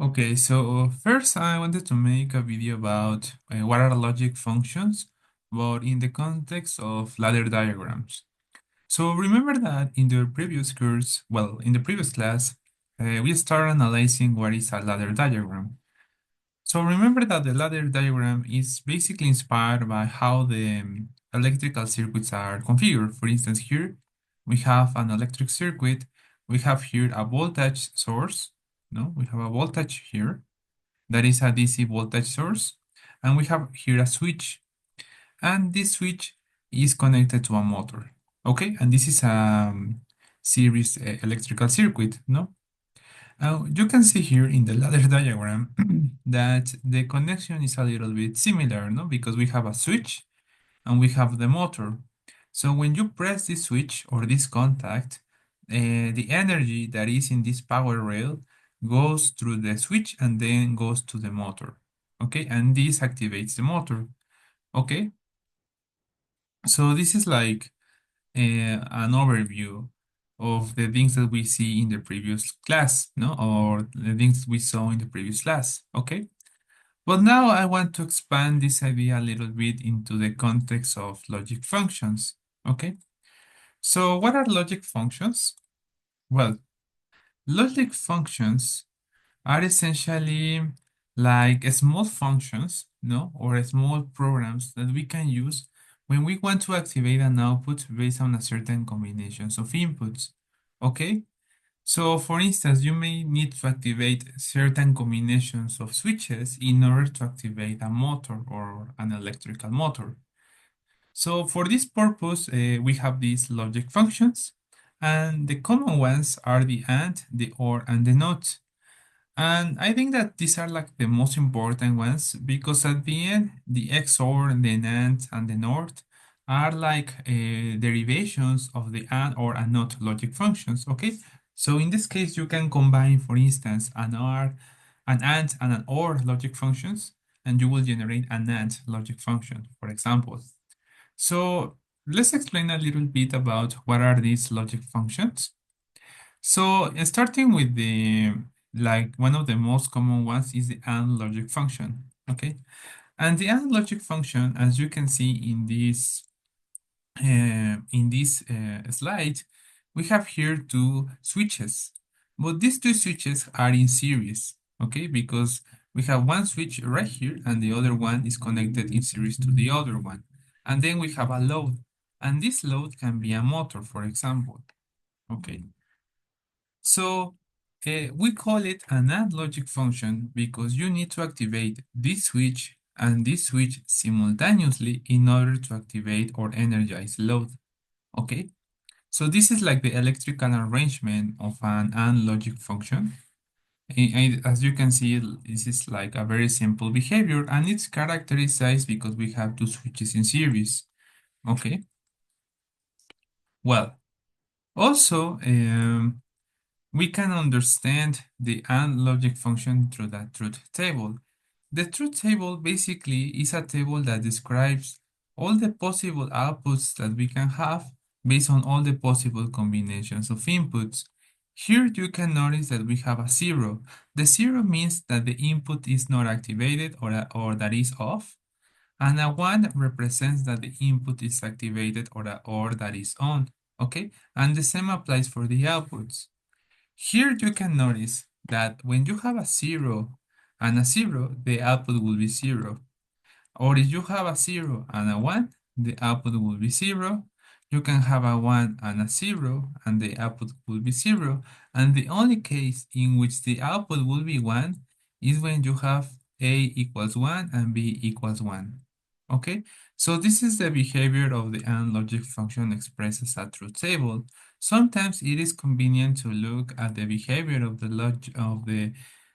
Okay, so first I wanted to make a video about what are logic functions, but in the context of ladder diagrams. So remember that in the previous course, well, in the previous class, we started analyzing what is a ladder diagram. So remember that the ladder diagram is basically inspired by how the electrical circuits are configured. For instance, here we have an electric circuit. We have here a voltage source. No, we have a voltage here that is a DC voltage source. And we have here a switch. And this switch is connected to a motor. Okay, and this is a series electrical circuit, no? You can see here in the ladder diagram that the connection is a little bit similar, no? Because we have a switch and we have the motor. So when you press this switch or this contact, the energy that is in this power rail goes through the switch and then goes to the motor. Okay, and this activates the motor. Okay, so this is like an overview of the things that we see in the previous class, no, or the things we saw in the previous class. Okay, but now I want to expand this idea a little bit into the context of logic functions. Okay, so what are logic functions? Well, logic functions are essentially like small functions, no, or small programs that we can use when we want to activate an output based on a certain combinations of inputs. Okay, so for instance, you may need to activate certain combinations of switches in order to activate a motor or an electrical motor. So for this purpose, we have these logic functions, and the common ones are the AND, the OR, and the NOT. And I think that these are like the most important ones because at the end, the XOR, the NAND, and the NOT are like derivations of the AND or a NOT logic functions, okay? So in this case, you can combine, for instance, an OR, an AND, and an OR logic functions, and you will generate a NAND logic function, for example. So let's explain a little bit about what are these logic functions. So starting with the like one of the most common ones is the AND logic function. Okay, and the AND logic function, as you can see in this slide, we have here two switches, but these two switches are in series. Okay, because we have one switch right here, and the other one is connected in series to the other one, and then we have a load, and this load can be a motor, for example. Okay. So we call it an AND logic function because you need to activate this switch and this switch simultaneously in order to activate or energize load. Okay, so this is like the electrical arrangement of an AND logic function. And as you can see, this is like a very simple behavior and it's characterized because we have two switches in series. Okay, well, also, we can understand the AND logic function through that truth table. The truth table basically is a table that describes all the possible outputs that we can have based on all the possible combinations of inputs. Here you can notice that we have a zero. The zero means that the input is not activated or that is off. And a one represents that the input is activated or that is on. Okay, and the same applies for the outputs. Here you can notice that when you have a zero and a zero, the output will be zero. Or if you have a zero and a one, the output will be zero. You can have a one and a zero and the output will be zero. And the only case in which the output will be one is when you have A equals one and B equals one. Okay, so this is the behavior of the AND logic function expressed as a truth table. Sometimes it is convenient to look at the behavior of the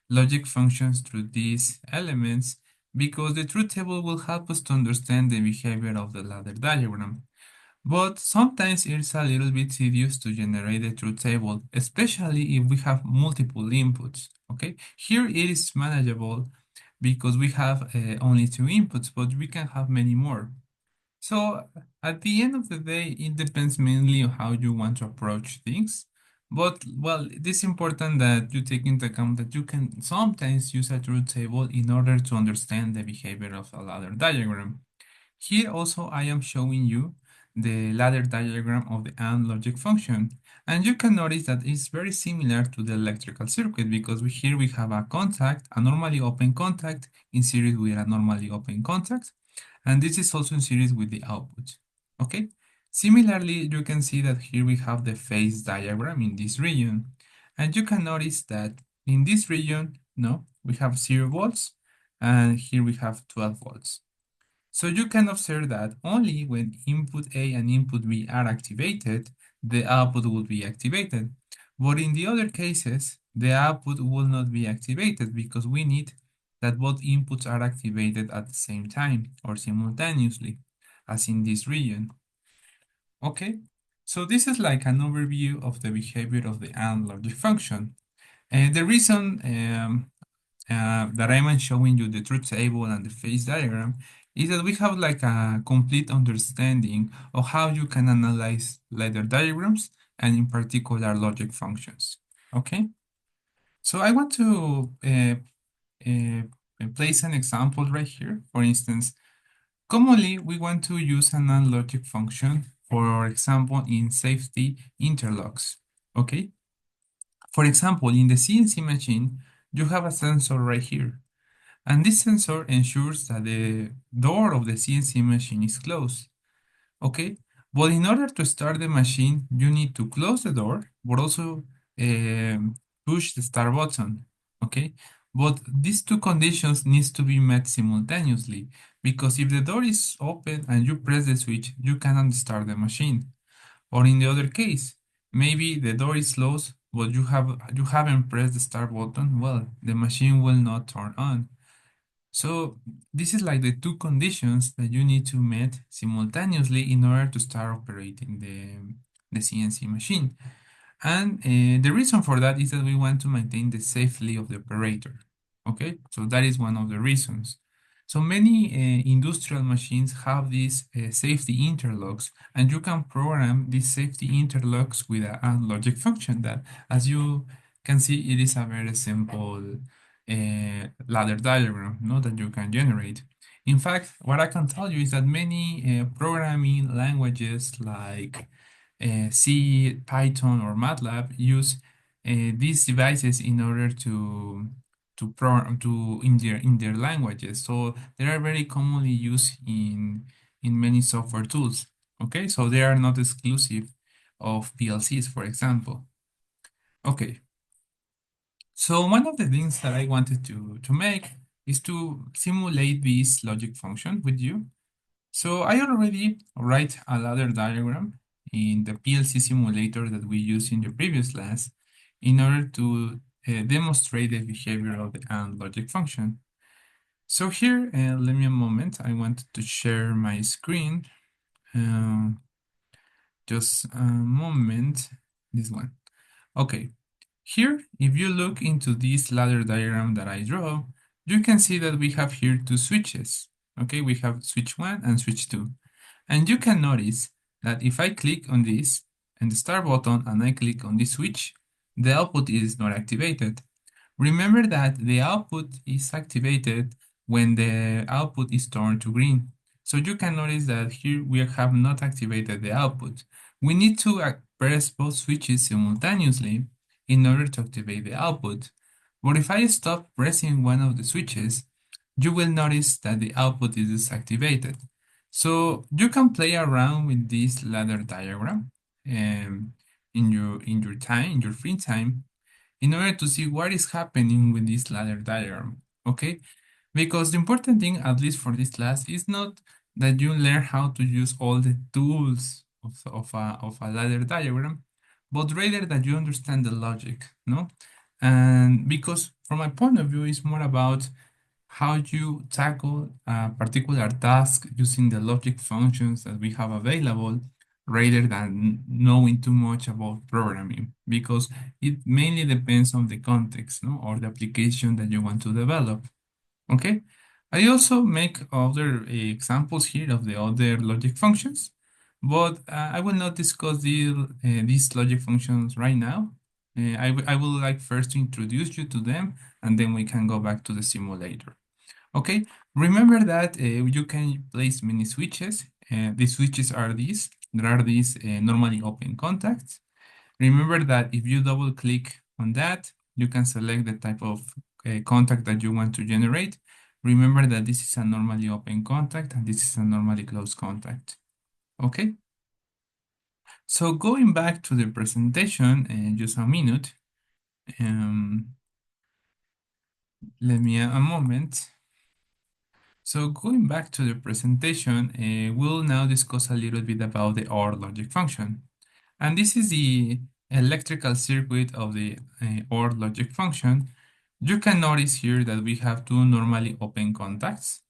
logic functions through these elements because the truth table will help us to understand the behavior of the ladder diagram. But sometimes it's a little bit tedious to generate the truth table, especially if we have multiple inputs. Okay, here it is manageable because we have only two inputs, but we can have many more. So at the end of the day, it depends mainly on how you want to approach things. But well, it is important that you take into account that you can sometimes use a truth table in order to understand the behavior of a ladder diagram. Here also I am showing you the ladder diagram of the AND logic function. And you can notice that it's very similar to the electrical circuit because here we have a contact, a normally open contact in series with a normally open contact. And this is also in series with the output. Okay. Similarly, you can see that here we have the phase diagram in this region. And you can notice that in this region, no, we have 0 volts, and here we have 12 volts. So you can observe that only when input A and input B are activated, the output will be activated. But in the other cases, the output will not be activated because we need that both inputs are activated at the same time or simultaneously, as in this region. Okay, so this is like an overview of the behavior of the AND logic function. And the reason that I'm showing you the truth table and the phase diagram is that we have like a complete understanding of how you can analyze ladder diagrams and in particular logic functions. Okay, so I want to place an example right here. For instance, commonly we want to use an AND logic function, for example, in safety interlocks. Okay, for example, in the CNC machine, you have a sensor right here. And this sensor ensures that the door of the CNC machine is closed, okay? But in order to start the machine, you need to close the door, but also push the start button, okay? But these two conditions needs to be met simultaneously, because if the door is open and you press the switch, you cannot start the machine. Or in the other case, maybe the door is closed, but you haven't pressed the start button, well, the machine will not turn on. So this is like the two conditions that you need to meet simultaneously in order to start operating the CNC machine. And the reason for that is that we want to maintain the safety of the operator. Okay, so that is one of the reasons. So many industrial machines have these safety interlocks, and you can program these safety interlocks with a logic function that, as you can see, it is a very simple ladder diagram, no, that you can generate. In fact, what I can tell you is that many programming languages like C, Python, or MATLAB use these devices in order to program to in their languages. So they are very commonly used in many software tools. Okay, so they are not exclusive of PLCs, for example. Okay, so one of the things that I wanted to make is to simulate this logic function with you. So I already write a ladder diagram in the PLC simulator that we used in the previous class in order to demonstrate the behavior of the AND logic function. So here, let me a moment, I want to share my screen. Uh, just a moment, this one. Okay, here, if you look into this ladder diagram that I draw, you can see that we have here two switches. Okay, we have switch 1 and switch 2. And you can notice that if I click on this and the start button and I click on this switch, the output is not activated. Remember that the output is activated when the output is turned to green. So you can notice that here we have not activated the output. We need to press both switches simultaneously in order to activate the output. But if I stop pressing one of the switches, you will notice that the output is disactivated. So you can play around with this ladder diagram in your time, in your free time, in order to see what is happening with this ladder diagram, okay? Because the important thing, at least for this class, is not that you learn how to use all the tools of a ladder diagram, but rather that you understand the logic, no? And because from my point of view, it's more about how you tackle a particular task using the logic functions that we have available rather than knowing too much about programming because it mainly depends on the context, no, or the application that you want to develop. Okay. I also make other examples here of the other logic functions, But I will not discuss these logic functions right now. I will like first to introduce you to them, and then we can go back to the simulator. Okay, remember that you can place many switches. The switches are these. There are these normally open contacts. Remember that if you double click on that, you can select the type of contact that you want to generate. Remember that this is a normally open contact and this is a normally closed contact. Okay, so going back to the presentation in just a minute, um, let me a moment. So going back to the presentation, we'll now discuss a little bit about the OR logic function. And this is the electrical circuit of the OR logic function. You can notice here that we have two normally open contacts,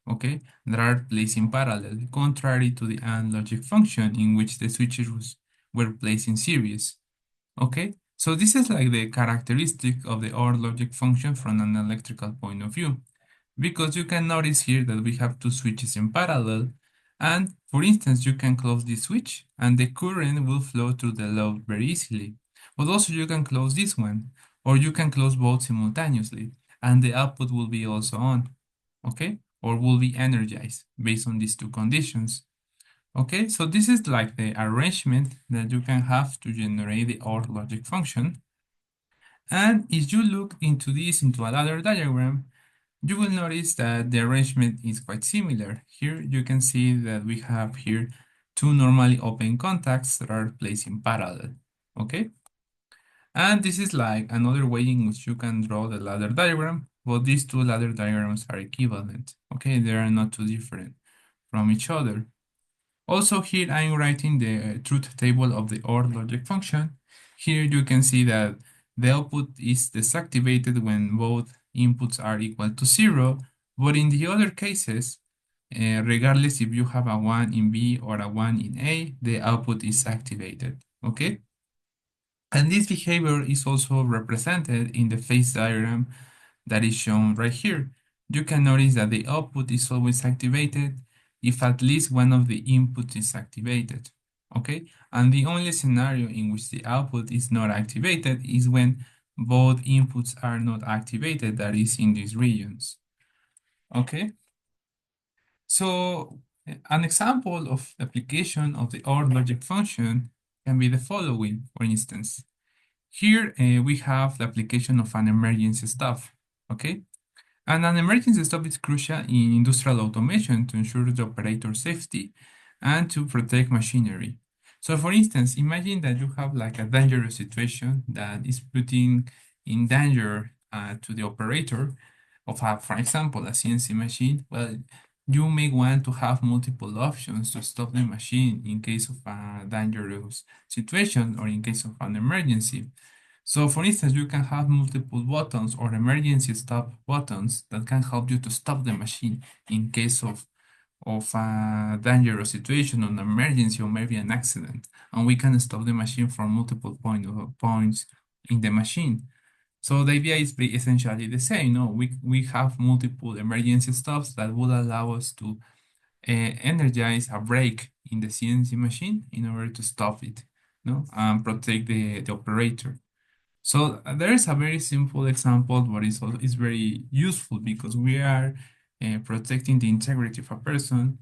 okay, that are placed in parallel, contrary to the AND logic function in which the switches were placed in series, okay? So this is like the characteristic of the OR logic function from an electrical point of view because you can notice here that we have two switches in parallel. And for instance, you can close this switch and the current will flow through the load very easily. But also you can close this one, or you can close both simultaneously and the output will be also on, okay? Or will be energized based on these two conditions. Okay, so this is like the arrangement that you can have to generate the OR logic function. And if you look into this into a ladder diagram, you will notice that the arrangement is quite similar. Here you can see that we have here two normally open contacts that are placed in parallel, okay? And this is like another way in which you can draw the ladder diagram, but these two ladder diagrams are equivalent, okay? They are not too different from each other. Also here I'm writing the truth table of the OR logic function. Here you can see that the output is deactivated when both inputs are equal to 0, but in the other cases, regardless if you have a 1 in B or a 1 in A, the output is activated, okay? And this behavior is also represented in the phase diagram that is shown right here. You can notice that the output is always activated if at least one of the inputs is activated, okay? And the only scenario in which the output is not activated is when both inputs are not activated, that is in these regions, okay? So an example of application of the OR logic function can be the following, for instance. Here we have the application of an emergency stop, okay? And an emergency stop is crucial in industrial automation to ensure the operator safety and to protect machinery. So for instance, imagine that you have like a dangerous situation that is putting in danger to the operator of, for example, a CNC machine. Well, you may want to have multiple options to stop the machine in case of a dangerous situation or in case of an emergency. So for instance, you can have multiple buttons or emergency stop buttons that can help you to stop the machine in case of a dangerous situation or an emergency or maybe an accident. And we can stop the machine from multiple points in the machine. So the idea is essentially the same. No, we have multiple emergency stops that will allow us to energize a brake in the CNC machine in order to stop it, no, and protect the operator. So there is a very simple example, but it's very useful because we are protecting the integrity of a person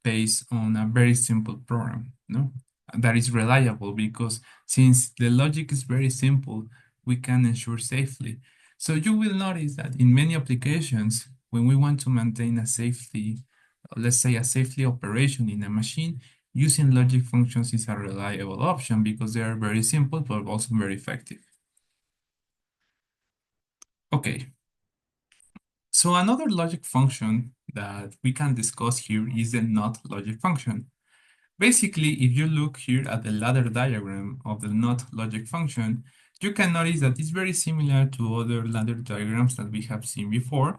based on a very simple program, no? That is reliable because since the logic is very simple, we can ensure safely. So you will notice that in many applications, when we want to maintain a safety, let's say a safely operation in a machine, using logic functions is a reliable option because they are very simple, but also very effective. Okay, so another logic function that we can discuss here is the NOT logic function. Basically, if you look here at the ladder diagram of the NOT logic function, you can notice that it's very similar to other ladder diagrams that we have seen before.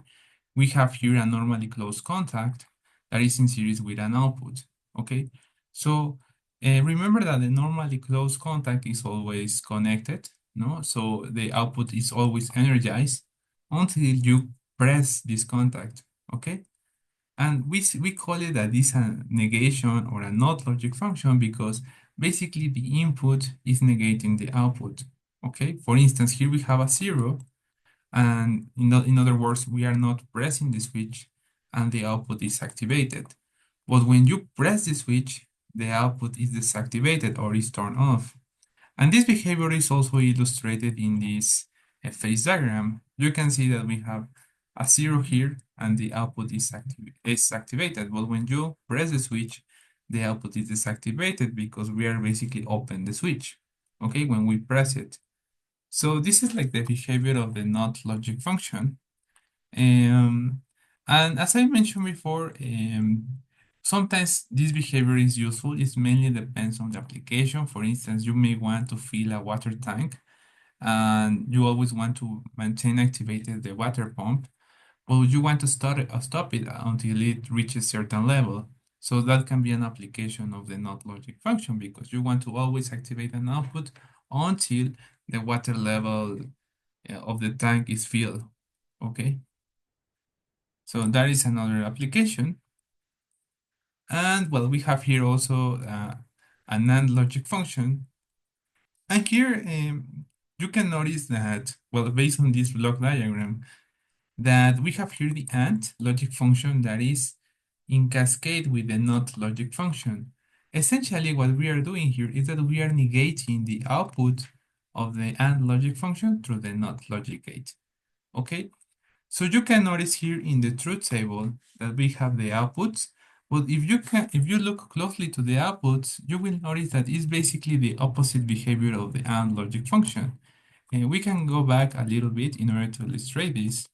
We have here a normally closed contact that is in series with an output, okay? So remember that the normally closed contact is always connected, no? So the output is always energized until you press this contact, okay? And we call it that this a negation or a not logic function because basically the input is negating the output. Okay, for instance, here we have a zero, and in other words, we are not pressing the switch and the output is activated. But when you press the switch, the output is deactivated or is turned off. And this behavior is also illustrated in this phase diagram. You can see that we have a zero here and the output is activated. But when you press the switch, the output is deactivated because we are basically open the switch, okay, when we press it. So this is like the behavior of the not logic function. Um, and as I mentioned before, sometimes this behavior is useful. It mainly depends on the application. For instance, you may want to fill a water tank and you always want to maintain activated the water pump, but you want to stop it until it reaches certain level. So that can be an application of the not logic function because you want to always activate an output until the water level of the tank is filled. Okay. So that is another application. And well, we have here also a NAND logic function. And here you can notice that, well, based on this block diagram, that we have here the AND logic function that is in cascade with the NOT logic function. Essentially, what we are doing here is that we are negating the output of the AND logic function through the NOT logic gate. Okay, so you can notice here in the truth table that we have the outputs, but if you look closely to the outputs, you will notice that it's basically the opposite behavior of the AND logic function. And we can go back a little bit in order to illustrate this.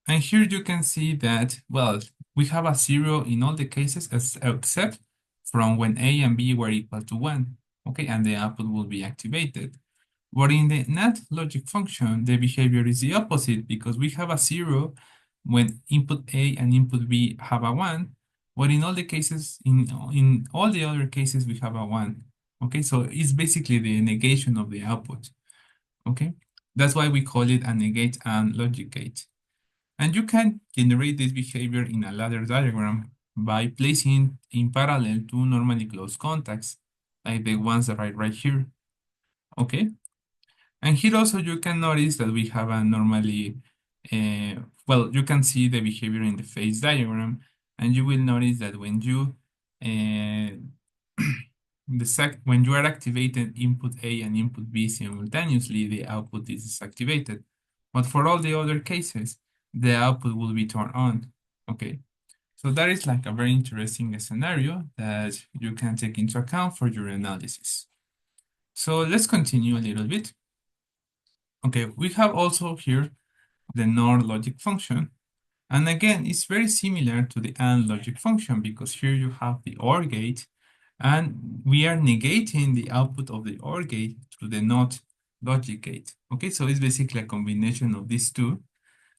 And here you can see that, well, we have a zero in all the cases except from when A and B were equal to 1, okay, and the output will be activated. But in the NAND logic function, the behavior is the opposite because we have a zero when input A and input B have a 1, but in all the cases, in all the other cases, we have a 1. Okay, so it's basically the negation of the output. Okay, that's why we call it a negate and logic gate. And you can generate this behavior in a ladder diagram by placing in parallel two normally closed contacts, like the ones that are right here. Okay. And here also you can notice that we have a normally, well, you can see the behavior in the phase diagram, and you will notice that when you when you are activating input A and input B simultaneously, the output is disactivated. But for all the other cases, the output will be turned on. Okay. So that is like a very interesting scenario that you can take into account for your analysis. So let's continue a little bit. Okay, we have also here the NOR logic function. And again, it's very similar to the AND logic function because here you have the OR gate and we are negating the output of the OR gate through the NOT logic gate. Okay, so it's basically a combination of these two.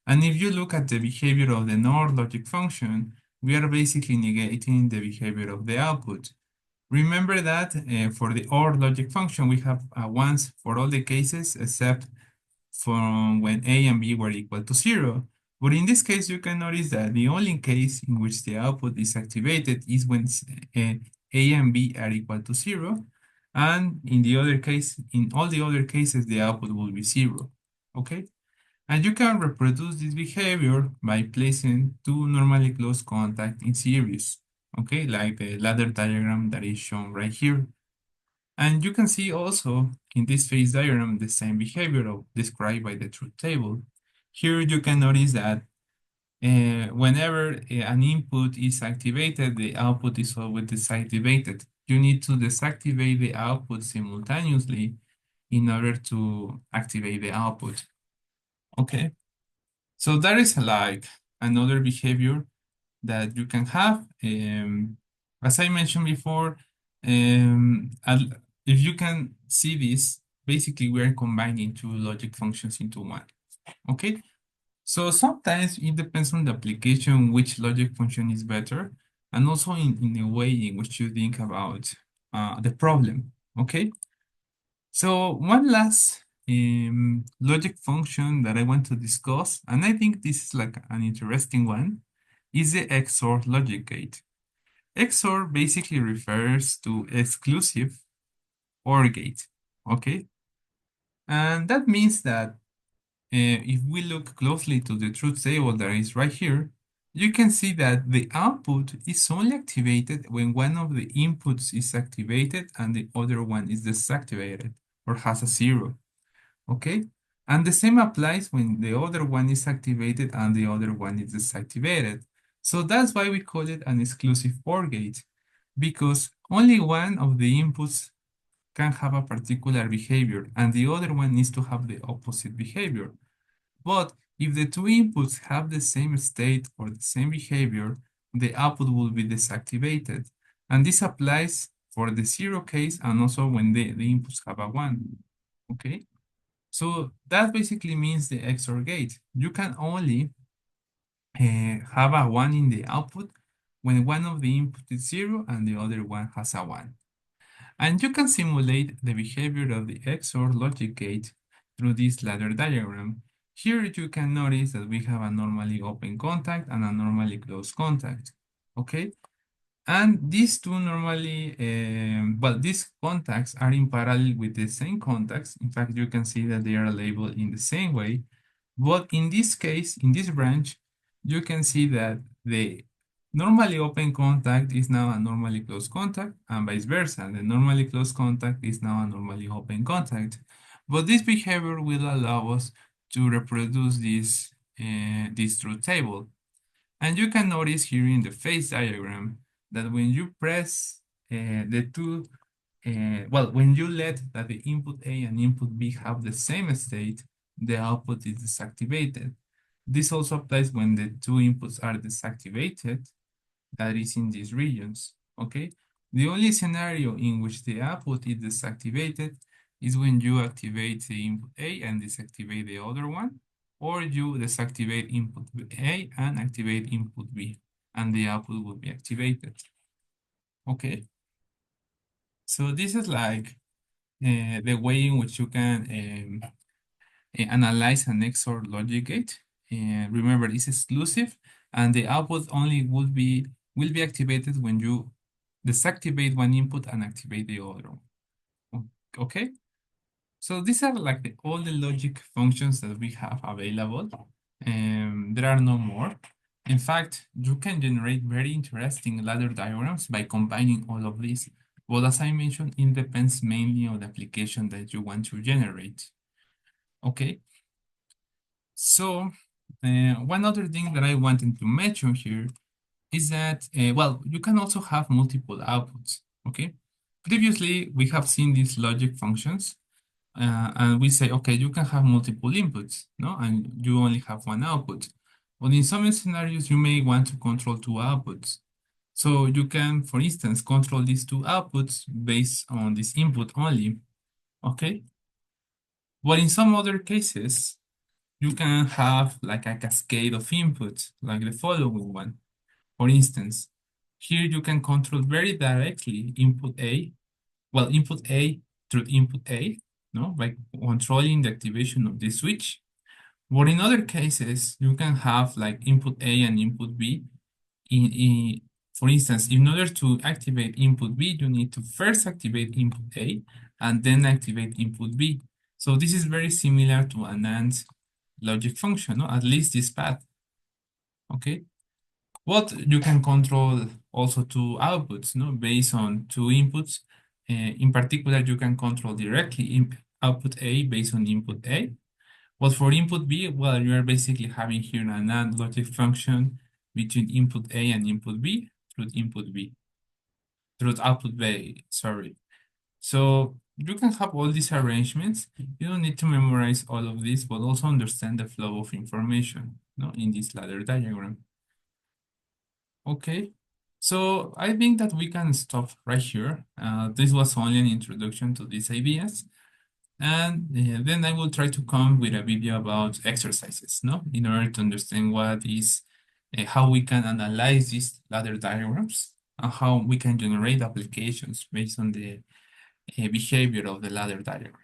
And if you look at the behavior of the NOR logic function, we are basically negating the behavior of the output. Remember that for the OR logic function, we have ones for all the cases except from when A and B were equal to 0. But in this case, you can notice that the only case in which the output is activated is when A and B are equal to 0. And in the other case, in all the other cases, the output will be 0. Okay? And you can reproduce this behavior by placing two normally closed contacts in series. Okay, like the ladder diagram that is shown right here. And you can see also in this phase diagram the same behavior described by the truth table. Here you can notice that whenever an input is activated, the output is always deactivated. You need to deactivate the output simultaneously in order to activate the output. Okay, so that is like another behavior that you can have. As I mentioned before, if you can see this, basically we are combining two logic functions into one. Okay, so sometimes it depends on the application which logic function is better, and also in the way in which you think about the problem. Okay, so one last logic function that I want to discuss, and I think this is like an interesting one, is the XOR logic gate. XOR basically refers to exclusive OR gate, okay? And that means that if we look closely to the truth table that is right here, you can see that the output is only activated when one of the inputs is activated and the other one is deactivated or has a zero, okay? And the same applies when the other one is activated and the other one is deactivated. So that's why we call it an exclusive OR gate, because only one of the inputs can have a particular behavior and the other one needs to have the opposite behavior. But if the two inputs have the same state or the same behavior, the output will be deactivated. And this applies for the zero case and also when the inputs have a one, okay? So that basically means the XOR gate. You can only have a one in the output when one of the input is zero and the other one has a one. And you can simulate the behavior of the XOR logic gate through this ladder diagram. Here you can notice that we have a normally open contact and a normally closed contact, okay? And these two normally, well, these contacts are in parallel with the same contacts. In fact, you can see that they are labeled in the same way. But in this case, in this branch, you can see that the normally open contact is now a normally closed contact and vice versa. The normally closed contact is now a normally open contact. But this behavior will allow us to reproduce this truth table. And you can notice here in the phase diagram that when you press the two, well, when you let that the input A and input B have the same state, the output is deactivated. This also applies when the two inputs are deactivated, that is in these regions, okay? The only scenario in which the output is deactivated is when you activate the input A and deactivate the other one, or you deactivate input A and activate input B, and the output will be activated, okay? So this is like the way in which you can analyze an XOR logic gate. Remember, it's exclusive, and the output only will be activated when you deactivate one input and activate the other one. Okay, so these are like all the logic functions that we have available. There are no more. In fact, you can generate very interesting ladder diagrams by combining all of these. But as I mentioned, it depends mainly on the application that you want to generate. Okay, so one other thing that I wanted to mention here is that, well, you can also have multiple outputs, okay? Previously, we have seen these logic functions, and we say, okay, you can have multiple inputs, no? And you only have one output. But in some scenarios, you may want to control two outputs. So you can, for instance, control these two outputs based on this input only, okay? But in some other cases, you can have like a cascade of inputs, like the following one. For instance, here you can control very directly input A, well, input A through input A, no, by controlling the activation of the switch. But in other cases, you can have like input A and input B. For instance, in order to activate input B, you need to first activate input A and then activate input B. So this is very similar to an AND logic function, no? At least this path, okay? But you can control also two outputs, no, based on two inputs. In particular, you can control directly output A based on input A. But for input B, well, you are basically having here an AND logic function between input A and input B through input B, through output B, sorry. So you can have all these arrangements. You don't need to memorize all of this, but also understand the flow of information, no, in this ladder diagram. Okay, so I think that we can stop right here. This was only an introduction to these ideas. And then I will try to come with a video about exercises, no? In order to understand what is, how we can analyze these ladder diagrams and how we can generate applications based on the behavior of the ladder diagram.